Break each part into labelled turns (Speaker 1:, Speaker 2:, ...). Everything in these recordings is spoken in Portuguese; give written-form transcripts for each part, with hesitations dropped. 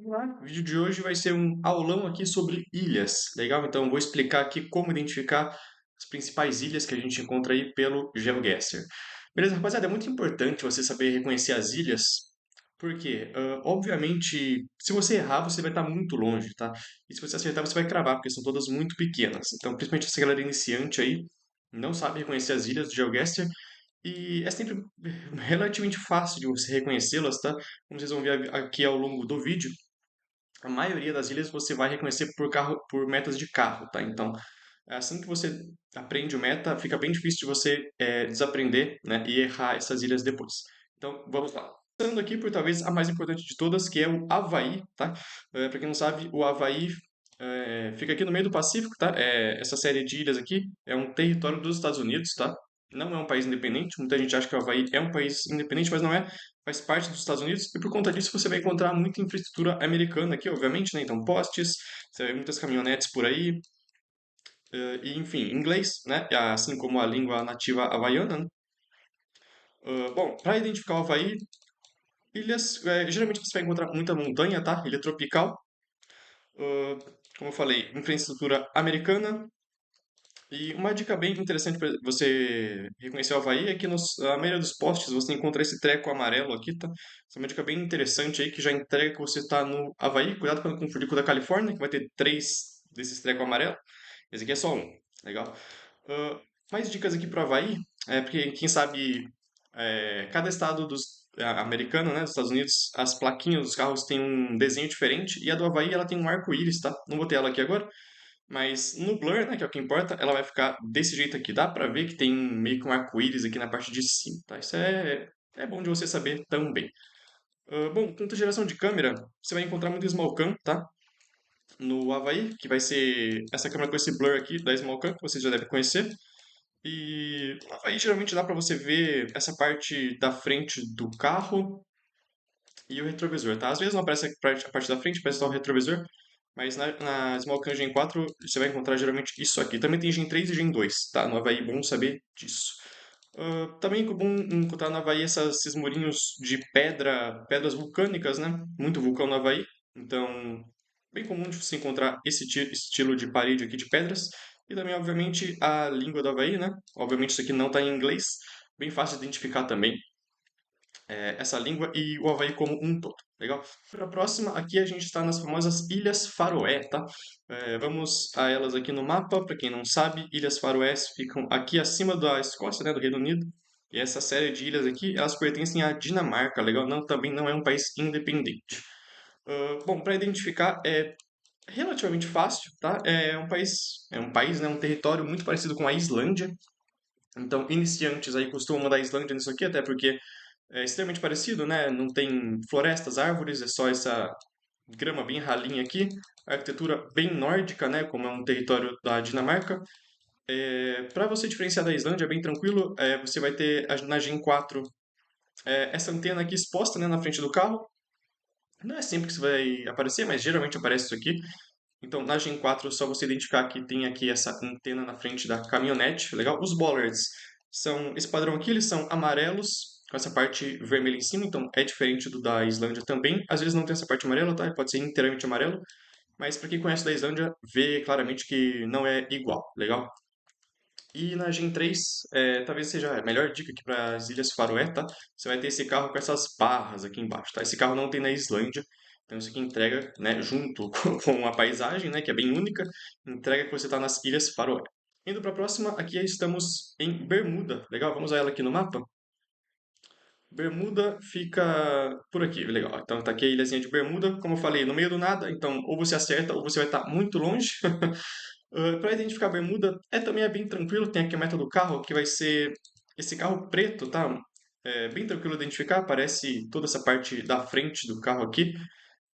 Speaker 1: Olá, o vídeo de hoje vai ser um aulão aqui sobre ilhas, legal? Então, vou explicar aqui como identificar as principais ilhas que a gente encontra aí pelo GeoGuessr. Beleza, rapaziada? É muito importante você saber reconhecer as ilhas, porque, obviamente, se você errar, você vai estar muito longe, tá? E se você acertar, você vai cravar, porque são todas muito pequenas. Então, principalmente essa galera iniciante aí, não sabe reconhecer as ilhas do GeoGuessr, e é sempre relativamente fácil de você reconhecê-las, tá? Como vocês vão ver aqui ao longo do vídeo, a maioria das ilhas você vai reconhecer por carro, por metas de carro, tá? Então, assim que você aprende o meta, fica bem difícil de você desaprender, né, e errar essas ilhas depois. Então, vamos lá. Começando aqui por talvez a mais importante de todas, que é o Havaí, tá? Para quem não sabe, o Havaí fica aqui no meio do Pacífico, tá? Essa série de ilhas aqui é um território dos Estados Unidos, tá? Não é um país independente. Muita gente acha que o Havaí é um país independente, mas não é. Faz parte dos Estados Unidos e por conta disso você vai encontrar muita infraestrutura americana aqui, obviamente, né? Então, postes, você vai ver muitas caminhonetes por aí, e enfim, inglês, né? Assim como a língua nativa havaiana, né? Bom, para identificar o Havaí, ilhas, geralmente você vai encontrar muita montanha, tá? Ilha tropical. Uh, Como eu falei, infraestrutura americana. E uma dica bem interessante para você reconhecer o Havaí é que a maioria dos postes você encontra esse treco amarelo aqui, tá? Essa é uma dica bem interessante aí que já entrega que você está no Havaí. Cuidado para não confundir com o da Califórnia, que vai ter três desses trecos amarelos. Esse aqui é só um, legal? Ah, Mais dicas aqui para o Havaí, porque quem sabe cada estado americano, né, dos Estados Unidos, as plaquinhas dos carros têm um desenho diferente e a do Havaí ela tem um arco-íris, tá? Não botei ela aqui agora, mas no blur, né, que é o que importa, ela vai ficar desse jeito aqui. Dá pra ver que tem meio que um arco-íris aqui na parte de cima, tá? Isso é bom de você saber também. Bom, quanto à geração de câmera, você vai encontrar muito small cam, tá? No Havaí, que vai ser essa câmera com esse blur aqui da small cam, que vocês já devem conhecer. E no Havaí geralmente dá pra você ver essa parte da frente do carro e o retrovisor, tá? Às vezes não aparece a parte da frente, aparece só o retrovisor, mas na Small Can Gen 4 você vai encontrar geralmente isso aqui. Também tem Gen 3 e Gen 2, tá? No Havaí, bom saber disso. Também é bom encontrar no Havaí esses murinhos de pedra, pedras vulcânicas, né? Muito vulcão no Havaí, então bem comum de você encontrar esse estilo de parede aqui de pedras. E também, obviamente, a língua do Havaí, né? Obviamente isso aqui não está em inglês, bem fácil de identificar também essa língua e o Havaí como um todo. Legal? Para a próxima, aqui a gente está nas famosas Ilhas Faroé, tá? Vamos a elas aqui no mapa. Para quem não sabe, Ilhas Faroé ficam aqui acima da Escócia, né, do Reino Unido. E essa série de ilhas aqui, elas pertencem à Dinamarca, legal? Não, também não é um país independente. Bom, para identificar é relativamente fácil, tá? É um país, né, um território muito parecido com a Islândia. Então, iniciantes aí costumam mandar a Islândia nisso aqui, até porque é extremamente parecido, né? Não tem florestas, árvores, é só essa grama bem ralinha aqui. A arquitetura bem nórdica, né? Como é um território da Dinamarca. Para você diferenciar da Islândia, é bem tranquilo. Você vai ter na Gen 4 essa antena aqui exposta, né, na frente do carro. Não é sempre que isso vai aparecer, mas geralmente aparece isso aqui. Então, na Gen 4, só você identificar que tem aqui essa antena na frente da caminhonete, legal? Os bollards são, esse padrão aqui, eles são amarelos, com essa parte vermelha em cima, então é diferente do da Islândia também. Às vezes não tem essa parte amarela, tá? Ele pode ser inteiramente amarelo, mas para quem conhece da Islândia, vê claramente que não é igual, legal? E na Gen 3, talvez seja a melhor dica aqui para as Ilhas Faroé, tá? Você vai ter esse carro com essas barras aqui embaixo, tá? Esse carro não tem na Islândia, então isso aqui entrega, né, junto com a paisagem, né, que é bem única, entrega que você está nas Ilhas Faroé. Indo para a próxima, aqui estamos em Bermuda, legal? Vamos a ela aqui no mapa. Bermuda fica por aqui, legal. Então tá aqui a ilhazinha de Bermuda, como eu falei, no meio do nada, então ou você acerta ou você vai estar muito longe. Para identificar a bermuda, também é bem tranquilo, tem aqui a meta do carro, que vai ser esse carro preto, tá? É bem tranquilo de identificar, aparece toda essa parte da frente do carro aqui,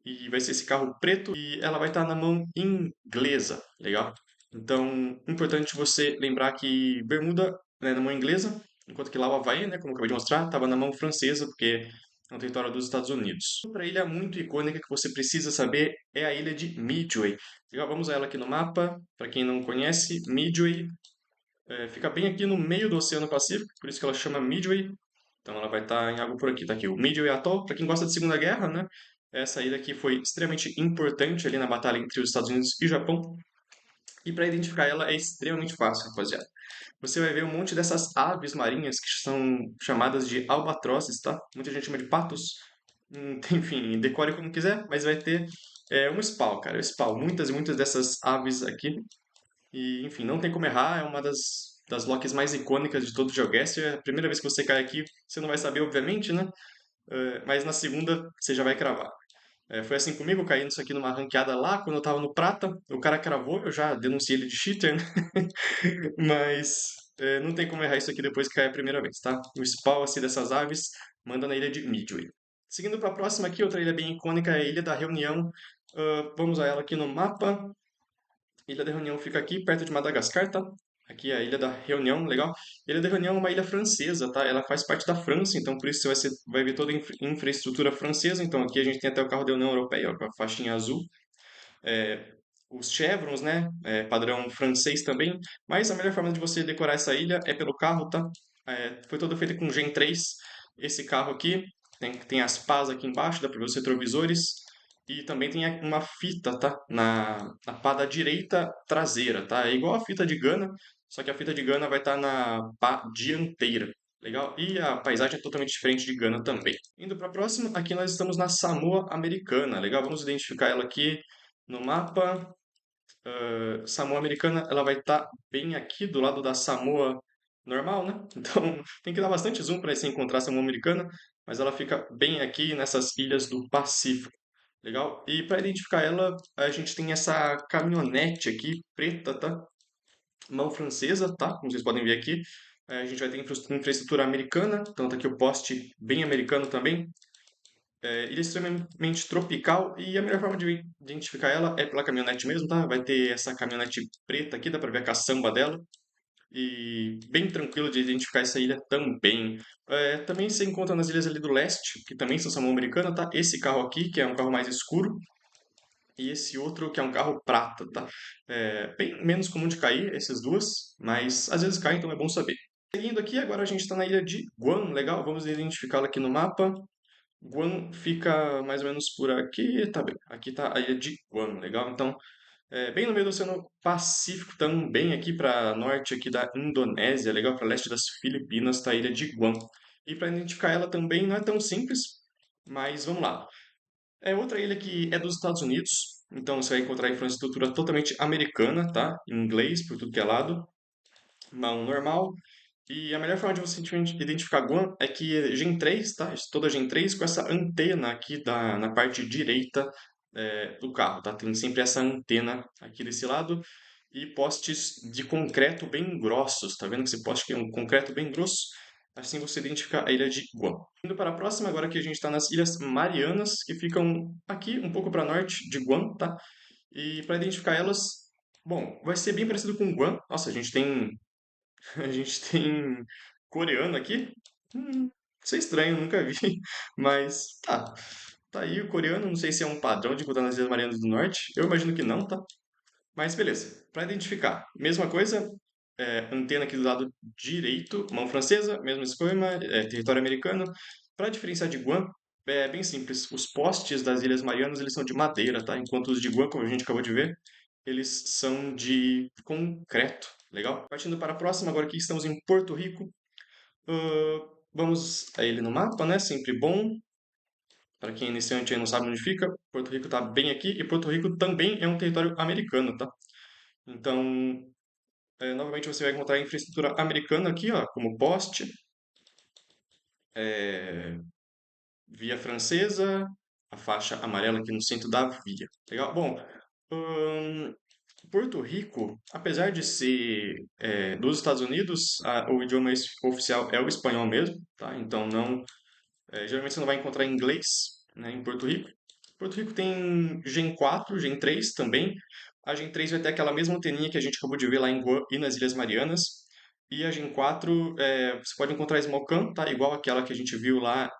Speaker 1: e vai ser esse carro preto, e ela vai estar na mão inglesa, legal? Então, importante você lembrar que bermuda é na mão inglesa, enquanto que lá o Havaí, né, como eu acabei de mostrar, estava na mão francesa, porque é um território dos Estados Unidos. Outra ilha muito icônica que você precisa saber é a ilha de Midway. Legal, vamos a ela aqui no mapa. Para quem não conhece, Midway fica bem aqui no meio do Oceano Pacífico, por isso que ela chama Midway. Então ela vai estar em algo por aqui. Tá aqui o Midway Atoll. Para quem gosta de Segunda Guerra, né? Essa ilha aqui foi extremamente importante ali na batalha entre os Estados Unidos e o Japão. E para identificar ela é extremamente fácil, rapaziada. Você vai ver um monte dessas aves marinhas que são chamadas de albatrozes, tá? Muita gente chama de patos. Enfim, decore como quiser, mas vai ter um spawn, cara. Spawn. Muitas e muitas dessas aves aqui. E, enfim, não tem como errar. É uma das locks mais icônicas de todo o GeoGuessr. A primeira vez que você cai aqui, você não vai saber, obviamente, né? Mas na segunda, você já vai cravar. Foi assim comigo, eu caí nisso aqui numa ranqueada lá, quando eu tava no prata, o cara cravou, eu já denunciei ele de cheater, né? Mas não tem como errar isso aqui depois que cair a primeira vez, tá? O spawn assim, dessas aves manda na ilha de Midway. Seguindo para a próxima aqui, outra ilha bem icônica é a Ilha da Reunião. Vamos a ela aqui no mapa. Ilha da Reunião fica aqui, perto de Madagascar, tá? Aqui é a Ilha da Reunião, legal. Ilha da Reunião é uma ilha francesa, tá? Ela faz parte da França, então por isso você vai ver toda a infraestrutura francesa. Então aqui a gente tem até o carro da União Europeia, ó, com a faixinha azul. É, os chevrons, né? Padrão francês também. Mas a melhor forma de você decorar essa ilha é pelo carro, tá? Foi todo feito com Gen 3. Esse carro aqui tem as pás aqui embaixo, dá para ver os retrovisores. E também tem uma fita, tá? Na pá da direita traseira, tá? É igual a fita de Gana, só que a fita de Gana vai estar na pá dianteira. Legal? E a paisagem é totalmente diferente de Gana também. Indo para a próxima, aqui nós estamos na Samoa Americana. Legal? Vamos identificar ela aqui no mapa. Samoa Americana, ela vai estar bem aqui do lado da Samoa normal, né? Então tem que dar bastante zoom para você encontrar a Samoa Americana, mas ela fica bem aqui nessas ilhas do Pacífico. Legal? E para identificar ela, a gente tem essa caminhonete aqui, preta, tá? Mão francesa, tá? Como vocês podem ver aqui. A gente vai ter infraestrutura americana, então tá aqui o poste bem americano também. Ilha extremamente tropical e a melhor forma de identificar ela é pela caminhonete mesmo, tá? Vai ter essa caminhonete preta aqui, dá pra ver a caçamba dela. E bem tranquilo de identificar essa ilha também. Também se encontra nas ilhas ali do leste, que também são Samoa Americana, tá? Esse carro aqui, que é um carro mais escuro, e esse outro que é um carro prata, tá? Bem menos comum de cair, essas duas, mas às vezes cai, então é bom saber. Seguindo aqui, agora a gente está na ilha de Guam, legal? Vamos identificá-la aqui no mapa. Guam fica mais ou menos por aqui, tá bem. Aqui tá a ilha de Guam, legal? Então, bem no meio do Oceano Pacífico, também aqui para norte aqui da Indonésia, legal? Para leste das Filipinas tá a ilha de Guam. E para identificar ela também não é tão simples, mas vamos lá. É outra ilha que é dos Estados Unidos, então você vai encontrar infraestrutura totalmente americana, tá? Em inglês, por tudo que é lado. Mão normal, e a melhor forma de você identificar Guam é que Gen 3, tá? Toda Gen 3 com essa antena aqui na parte direita do carro, tá? Tem sempre essa antena aqui desse lado e postes de concreto bem grossos, tá vendo que esse poste aqui é um concreto bem grosso? Assim você identifica a ilha de Guam. Indo para a próxima, agora que a gente está nas Ilhas Marianas, que ficam aqui um pouco para norte de Guam, tá? E para identificar elas, bom, vai ser bem parecido com Guam. Nossa, a gente tem coreano aqui. Isso é estranho, nunca vi. Mas tá. Tá aí o coreano. Não sei se é um padrão de encontrar nas Ilhas Marianas do Norte. Eu imagino que não, tá? Mas beleza. Para identificar, mesma coisa. Antena aqui do lado direito, mão francesa, mesmo esquema, território americano. Para diferenciar de Guam, é bem simples. Os postes das Ilhas Marianas eles são de madeira, tá? Enquanto os de Guam, como a gente acabou de ver, eles são de concreto. Legal? Partindo para a próxima, agora aqui estamos em Porto Rico. Vamos a ele no mapa, né? Sempre bom. Para quem é iniciante aí não sabe onde fica, Porto Rico está bem aqui e Porto Rico também é um território americano, tá? Então, novamente você vai encontrar a infraestrutura americana aqui, ó, como poste, é, via francesa, a faixa amarela aqui no centro da via. Legal? Bom, hum, Porto Rico, apesar de ser dos Estados Unidos, o idioma oficial é o espanhol mesmo, tá? Então não, geralmente você não vai encontrar inglês, né, em Porto Rico. Porto Rico tem Gen 4, Gen 3 também. A Gen 3 vai ter aquela mesma anteninha que a gente acabou de ver lá em Guam e nas Ilhas Marianas. E a Gen 4, você pode encontrar Smocan, tá? Igual aquela que a gente viu lá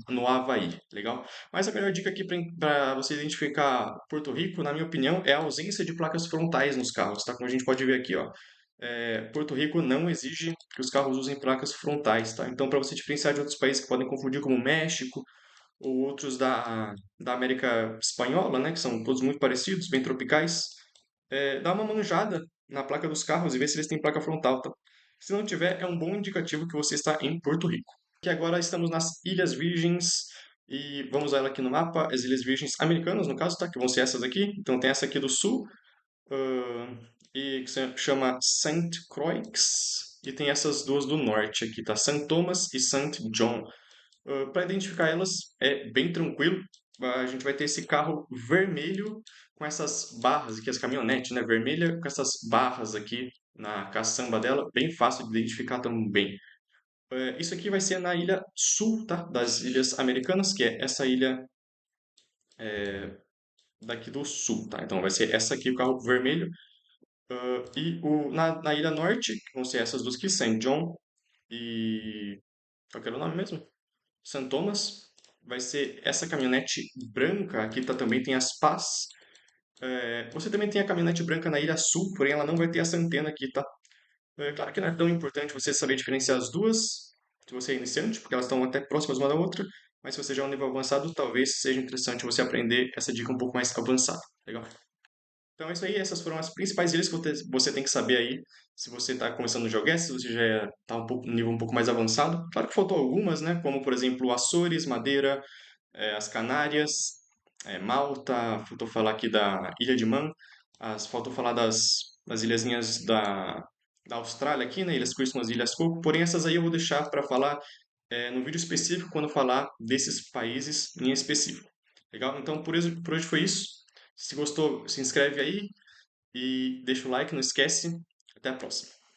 Speaker 1: no Havaí, legal? Mas a melhor dica aqui para você identificar Porto Rico, na minha opinião, é a ausência de placas frontais nos carros, tá? Como a gente pode ver aqui, ó. Porto Rico não exige que os carros usem placas frontais, tá? Então, para você diferenciar de outros países que podem confundir como México ou outros da América Espanhola, né, que são todos muito parecidos, bem tropicais, dá uma manjada na placa dos carros e vê se eles têm placa frontal, tá? Se não tiver, é um bom indicativo que você está em Porto Rico. Que agora estamos nas Ilhas Virgens e vamos olhar aqui no mapa, as Ilhas Virgens Americanas, no caso, tá? Que vão ser essas aqui. Então tem essa aqui do sul, ah, e que se chama Saint Croix, e tem essas duas do norte aqui, tá? Saint Thomas e Saint John. Para identificar elas é bem tranquilo. A gente vai ter esse carro vermelho com essas barras aqui, as caminhonetes, né? Vermelha com essas barras aqui na caçamba dela, bem fácil de identificar também. Isso aqui vai ser na ilha sul, tá? Das ilhas americanas, que é essa ilha daqui do sul, tá? Então vai ser essa aqui, o carro vermelho. Na ilha norte, que vão ser essas duas aqui, Saint John e... Qual que era o nome mesmo? St. Thomas. Vai ser essa caminhonete branca. Aqui tá, também tem as Paz. Você também tem a caminhonete branca na Ilha Sul, porém ela não vai ter essa antena aqui, tá? Claro que não é tão importante você saber diferenciar as duas, se você é iniciante, porque elas estão até próximas uma da outra, mas se você já é um nível avançado, talvez seja interessante você aprender essa dica um pouco mais avançada. Legal? Então é isso aí, essas foram as principais ilhas que você tem que saber aí, se você está começando no GeoGuessr, se você já está um nível um pouco mais avançado. Claro que faltou algumas, né? Como, por exemplo, Açores, Madeira, as Canárias, Malta, faltou falar aqui da Ilha de Man, faltou falar das ilhazinhas da Austrália aqui, né? Ilhas Christmas e Ilhas Cook, porém essas aí eu vou deixar para falar no vídeo específico quando falar desses países em específico. Legal? Então por hoje foi isso. Se gostou, se inscreve aí e deixa o like, não esquece. Até a próxima.